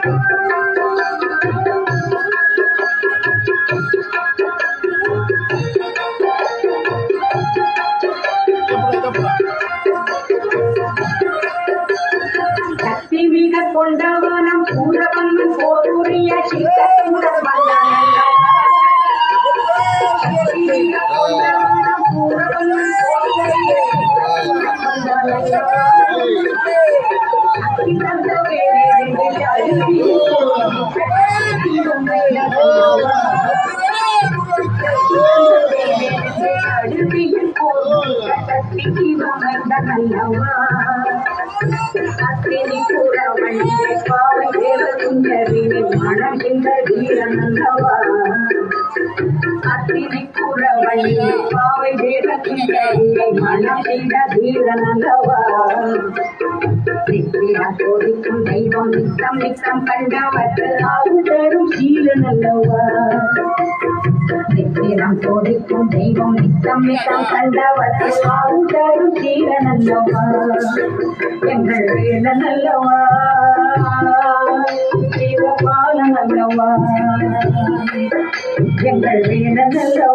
சக்தி மிக கொண்டவனம் சூரவன்மன் போருடைய சித்தத்துடன் வந்தானல்லவா. சக்தி மிக கொண்டவனம் சூரவன்மன் போருடைய சித்தத்துடன் வந்தானல்லவா. சக்தி தந்த வேலை அழுதியில் போரும் சக்திக்கு அமைந்தனல்லவா. அத்தினி புறவண்டியை பாவை தேவசுந்தரினை மணக்கின்ற வீரனல்லவா. அத்தினி புறவண்டியை பாவை தேவசுந்தரினை மணக்கின்ற வீரனல்லவா. சோதிக்கும் தெய்வம் நித்தம் நித்தம் கண்டவர்கள் ஆறு தரும் சீலனல்லவா. நித்திரம் சோதிக்கும் தெய்வம் நித்தம் நித்தம் கண்டவர்கள் ஆறு தரும் சீலனல்லவா. எங்கள் வேலனல்லவா, சிவபாலனல்லவா, எங்கள் வேலனல்லவா.